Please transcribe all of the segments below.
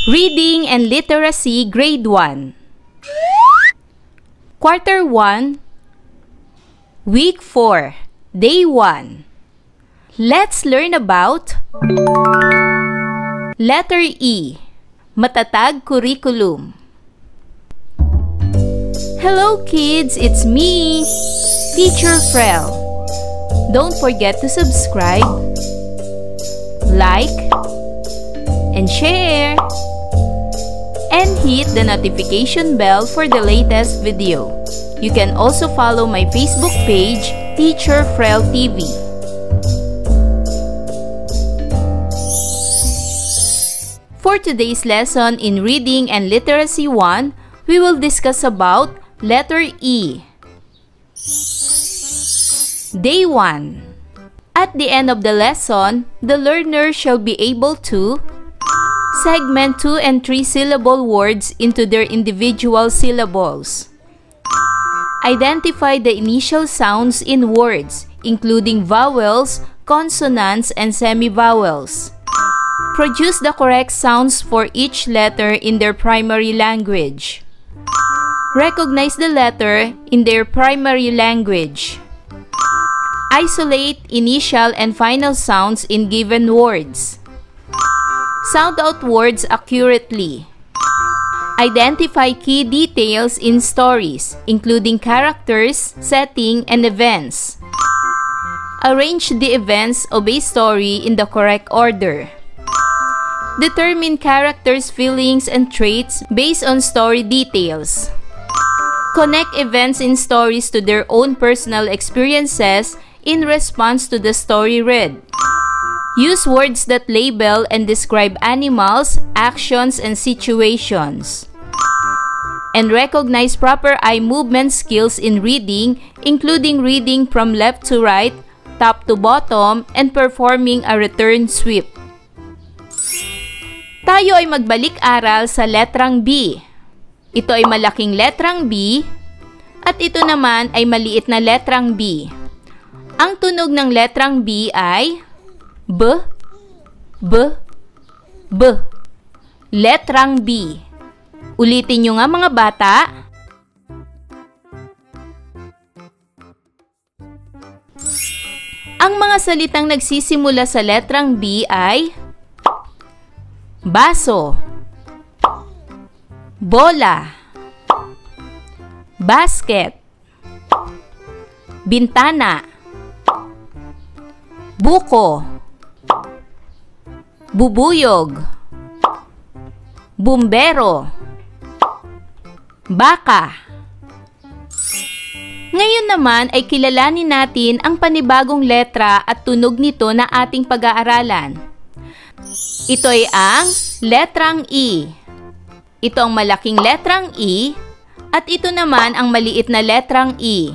Reading and Literacy Grade 1 Quarter 1 Week 4 Day 1 Let's learn about Letter E Matatag Curriculum. Hello kids, it's me, Teacher Frel. Don't forget to subscribe, like, and share, and hit the notification bell for the latest video. You can also follow my Facebook page, Teacher Frel TV. For today's lesson in Reading and Literacy 1, we will discuss about letter E. Day 1. At the end of the lesson, the learner shall be able to segment 2 and 3 syllable words into their individual syllables. Identify the initial sounds in words, including vowels, consonants, and semivowels. Produce the correct sounds for each letter in their primary language. Recognize the letter in their primary language. Isolate initial and final sounds in given words. Sound out words accurately. Identify key details in stories, including characters, setting, and events. Arrange the events of a story in the correct order. Determine characters' feelings and traits based on story details. Connect events in stories to their own personal experiences in response to the story read. Use words that label and describe animals, actions, and situations. And recognize proper eye movement skills in reading, including reading from left to right, top to bottom, and performing a return sweep. Tayo ay magbalik-aral sa letrang B. Ito ay malaking letrang B, at ito naman ay maliit na letrang B. Ang tunog ng letrang B ay B, B, B. Letrang B. Ulitin nyo nga mga bata. Ang mga salitang nagsisimula sa letrang B ay baso, bola, basket, bintana, buko, bubuyog, bumbero, baka. Ngayon naman ay kilalanin natin ang panibagong letra at tunog nito na ating pag-aaralan. Ito ay ang letrang E. Ito ang malaking letrang E at ito naman ang maliit na letrang E.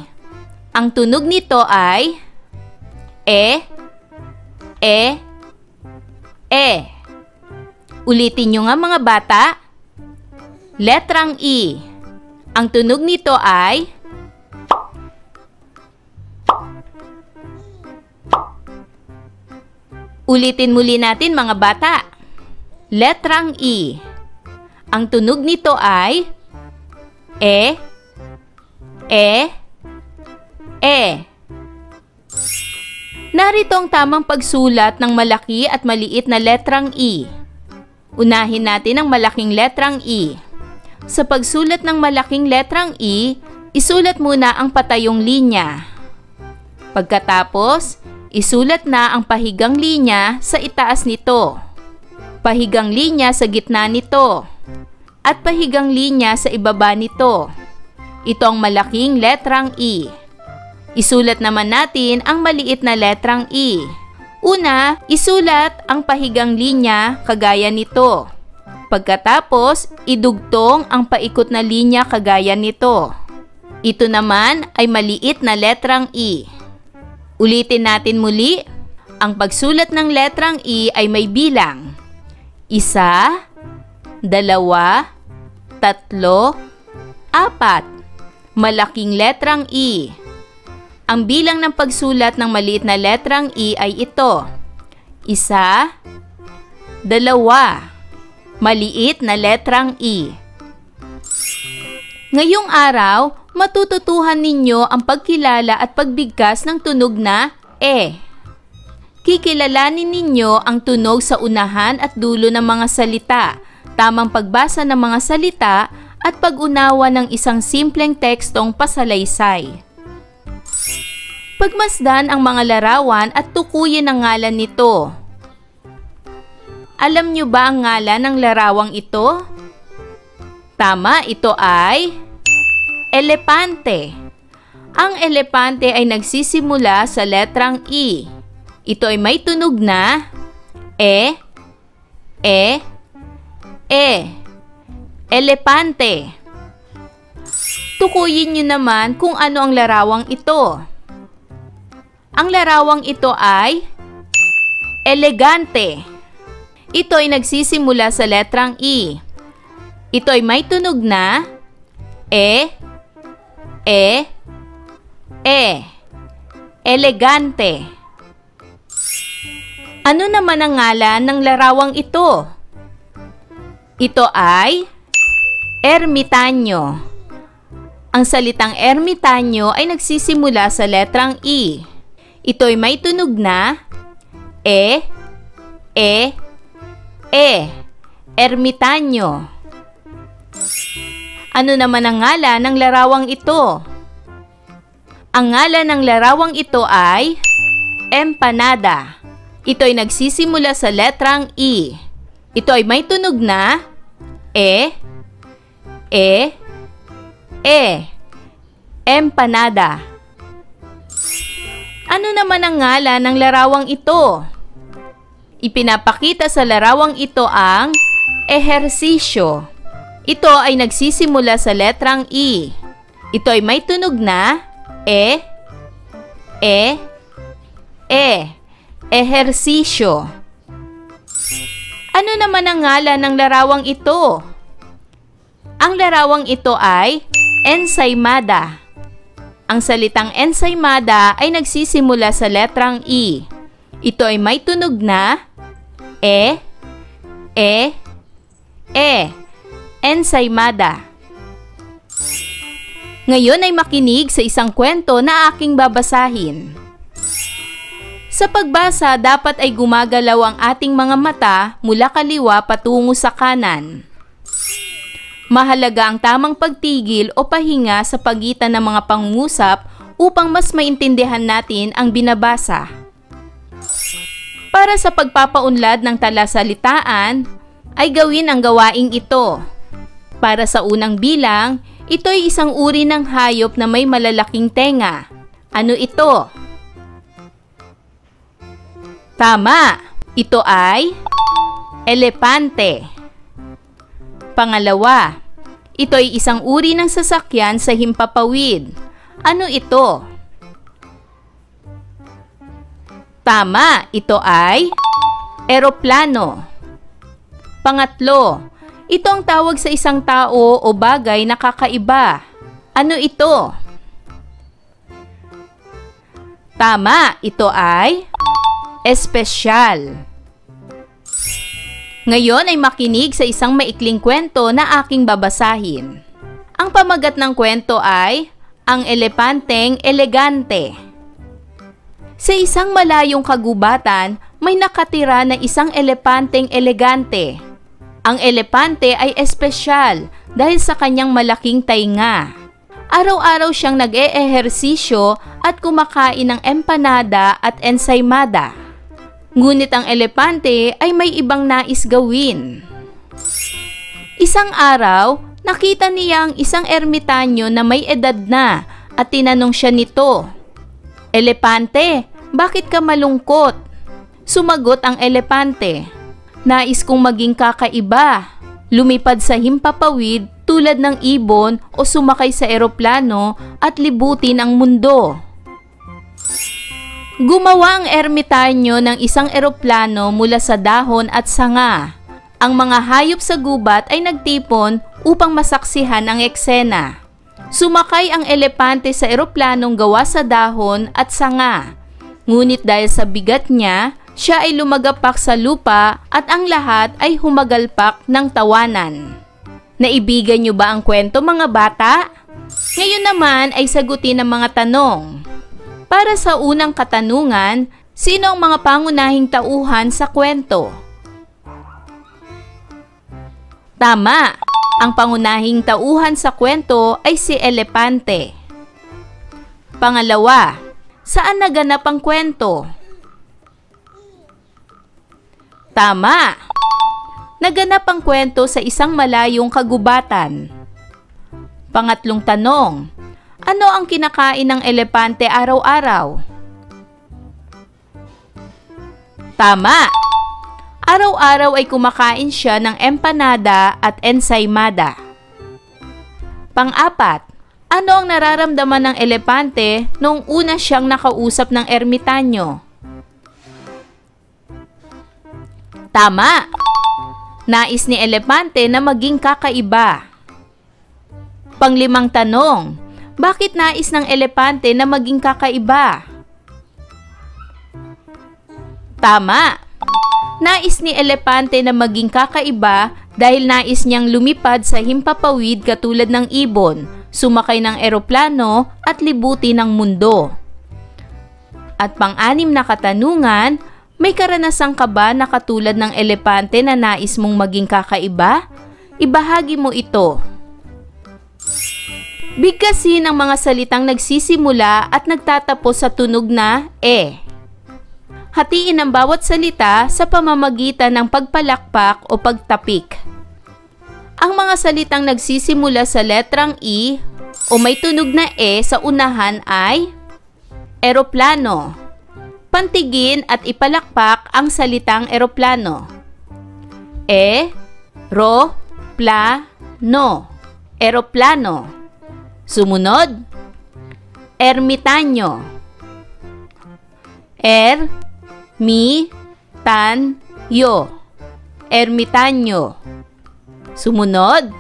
Ang tunog nito ay E, E, E. Ulitin nyo nga mga bata. Letrang E. Ang tunog nito ay ulitin muli natin mga bata. Letrang E. Ang tunog nito ay E, E, E. Narito ang tamang pagsulat ng malaki at maliit na letrang E. Unahin natin ang malaking letrang E. Sa pagsulat ng malaking letrang E, isulat muna ang patayong linya. Pagkatapos, isulat na ang pahigang linya sa itaas nito, pahigang linya sa gitna nito, at pahigang linya sa ibaba nito. Ito ang malaking letrang E. Isulat naman natin ang maliit na letrang E. Una, isulat ang pahigang linya kagaya nito. Pagkatapos, idugtong ang paikot na linya kagaya nito. Ito naman ay maliit na letrang E. Ulitin natin muli, ang pagsulat ng letrang E ay may bilang. 1, 2, 3, 4. Malaking letrang E. Ang bilang ng pagsulat ng maliit na letrang E ay ito. 1, 2, maliit na letrang E. Ngayong araw, matututuhan ninyo ang pagkilala at pagbigkas ng tunog na E. Kikilalanin ninyo ang tunog sa unahan at dulo ng mga salita, tamang pagbasa ng mga salita, at pag-unawa ng isang simpleng tekstong pasalaysay. Pagmasdan ang mga larawan at tukuyin ang ngalan nito. Alam nyo ba ang ngalan ng larawang ito? Tama, ito ay elepante. Ang elepante ay nagsisimula sa letrang E. Ito ay may tunog na E. Elepante. Tukuyin nyo naman kung ano ang larawang ito. Ang larawang ito ay elegante. Ito ay nagsisimula sa letrang E. Ito ay may tunog na E. Elegante. Ano naman ang ngalan ng larawang ito? Ito ay ermitanyo. Ang salitang ermitanyo ay nagsisimula sa letrang E. Ito ay may tunog na ermitanyo. Ano naman ang ngalan ng larawang ito? Ang ngalan ng larawang ito ay empanada. Ito ay nagsisimula sa letrang E. Ito ay may tunog na empanada. Ano naman ang ngalan ng larawang ito? Ipinapakita sa larawang ito ang ehersisyo. Ito ay nagsisimula sa letrang E. Ito ay may tunog na ehersisyo. Ano naman ang ngalan ng larawang ito? Ang larawang ito ay ensaymada. Ang salitang ensaymada ay nagsisimula sa letrang E. Ito ay may tunog na ensaymada. Ngayon ay makinig sa isang kwento na aking babasahin. Sa pagbasa, dapat ay gumagalaw ang ating mga mata mula kaliwa patungo sa kanan. Mahalaga ang tamang pagtigil o pahinga sa pagitan ng mga pangungusap upang mas maintindihan natin ang binabasa. Para sa pagpapaunlad ng talasalitaan, ay gawin ang gawaing ito. Para sa unang bilang, ito ay isang uri ng hayop na may malalaking tenga. Ano ito? Tama! Ito ay elepante. Pangalawa, ito ay isang uri ng sasakyan sa himpapawid. Ano ito? Tama! Ito ay eroplano. Pangatlo, ito ang tawag sa isang tao o bagay na kakaiba. Ano ito? Tama! Ito ay espesyal. Ngayon ay makinig sa isang maikling kwento na aking babasahin. Ang pamagat ng kwento ay Ang Elepanteng Elegante. Sa isang malayong kagubatan, may nakatira na isang elepanteng elegante. Ang elepante ay espesyal dahil sa kanyang malaking tainga. Araw-araw siyang nag-eehersisyo at kumakain ng empanada at ensaymada. Ngunit ang elepante ay may ibang nais gawin. Isang araw, nakita niya ang isang ermitanyo na may edad na at tinanong siya nito, "Elepante, bakit ka malungkot?" Sumagot ang elepante, "Nais kong maging kakaiba, lumipad sa himpapawid tulad ng ibon o sumakay sa eroplano at libutin ang mundo." Gumawa ang ermitanyo ng isang eroplano mula sa dahon at sanga. Ang mga hayop sa gubat ay nagtipon upang masaksihan ang eksena. Sumakay ang elepante sa eroplanong gawa sa dahon at sanga. Ngunit dahil sa bigat niya, Siya ay lumagapak sa lupa at ang lahat ay humagalpak ng tawanan. Naibigan niyo ba ang kwento, mga bata? Ngayon naman ay sagutin ang mga tanong. Para sa unang katanungan, sino ang mga pangunahing tauhan sa kwento? Tama! Ang pangunahing tauhan sa kwento ay si Elepante. Pangalawa, saan naganap ang kwento? Tama! Naganap ang kwento sa isang malayong kagubatan. Pangatlong tanong, ano ang kinakain ng elepante araw-araw? Tama! Araw-araw ay kumakain siya ng empanada at ensaymada. Pang-apat, ano ang nararamdaman ng elepante noong una siyang nakausap ng ermitanyo? Tama! Nais ni elepante na maging kakaiba. Panglimang tanong, bakit nais ng elepante na maging kakaiba? Tama! Nais ni elepante na maging kakaiba dahil nais niyang lumipad sa himpapawid katulad ng ibon, sumakay ng eroplano at libuti ng mundo. At pang-anim na katanungan, may karanasan ka ba na katulad ng elepante na nais mong maging kakaiba? Ibahagi mo ito. Bigkasin ang mga salitang nagsisimula at nagtatapos sa tunog na E. Hatiin ang bawat salita sa pamamagitan ng pagpalakpak o pagtapik. Ang mga salitang nagsisimula sa letrang E o may tunog na E sa unahan ay eroplano. Pantigin at ipalakpak ang salitang eroplano. E-ro-pla-no. Eroplano. Sumunod, ermitanyo. Er-mi-tan-yo. Ermitanyo. Sumunod,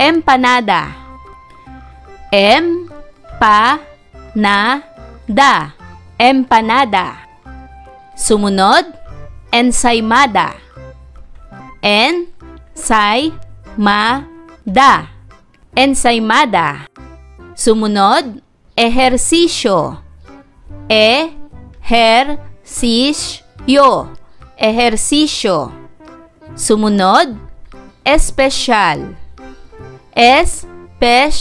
empanada. Em-pa-na-da. Empanada. Sumunod, ensaymada. En-say-ma-da. Ensaymada. Sumunod, ehersisyo. E-her-sis-yo. Ehersisyo. Sumunod, espesyal. Es-pesyal.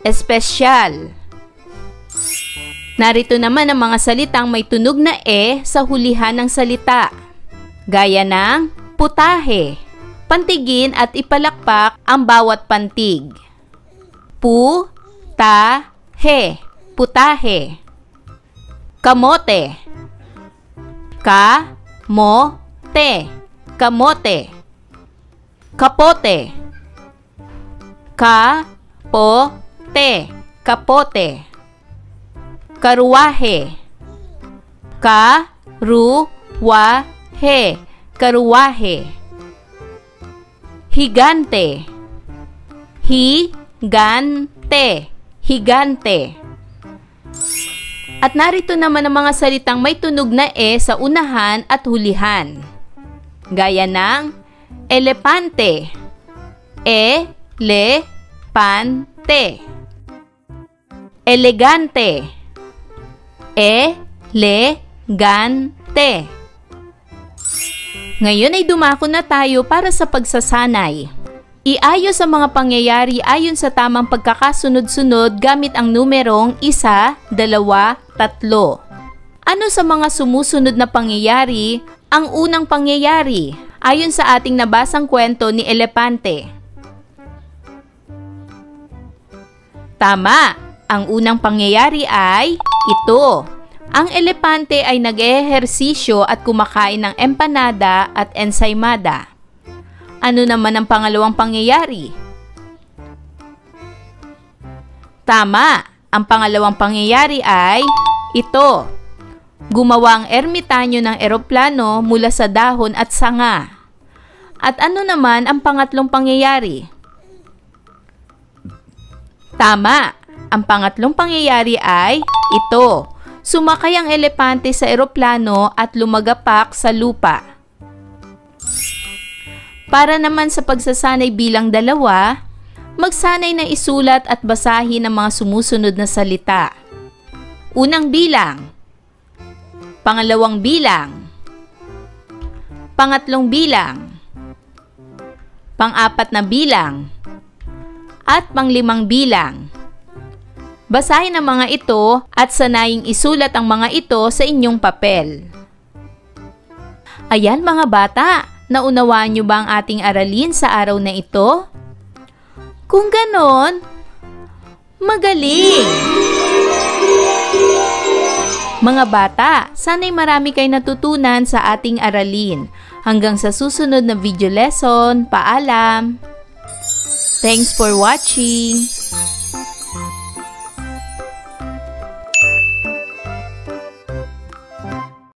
Espesyal. Narito naman ang mga salitang may tunog na E sa hulihan ng salita. Gaya ng putahe. Pantigin at ipalakpak ang bawat pantig. Pu-ta-he. Putahe. Kamote. Ka-mo-te. Kamote. Kapote. Ka-po-te. Kapote. Karuwahe. Ka-ru-wa-he. Karuwahe. Higante. Higante. Higante. At narito naman ang mga salitang may tunog na E sa unahan at hulihan. Gaya ng elepante. E-le-pan-te. Elegante. E-le-gan-te. Ngayon ay dumako na tayo para sa pagsasanay. Iayos ang mga pangyayari ayon sa tamang pagkakasunod-sunod gamit ang numerong 1, 2, 3. Ano sa mga sumusunod na pangyayari ang unang pangyayari ayon sa ating nabasang kwento ni Elepante? Tama! Ang unang pangyayari ay ito. Ang elepante ay nag-ehersisyo at kumakain ng empanada at ensaymada. Ano naman ang pangalawang pangyayari? Tama! Ang pangalawang pangyayari ay ito. Gumawa ang ermitanyo ng eroplano mula sa dahon at sanga. At ano naman ang pangatlong pangyayari? Tama! Ang pangatlong pangyayari ay ito. Sumakay ang elepante sa eroplano at lumagapak sa lupa. Para naman sa pagsasanay bilang 2, magsanay na isulat at basahin ang mga sumusunod na salita. Unang bilang, pangalawang bilang, pangatlong bilang, pang-4 na bilang, at pang-5 bilang. Basahin ang mga ito at sanaying isulat ang mga ito sa inyong papel. Ayan mga bata, naunawaan niyo ba ang ating aralin sa araw na ito? Kung ganon, magaling! Mga bata, sana'y marami kayo natutunan sa ating aralin. Hanggang sa susunod na video lesson, paalam! Thanks for watching!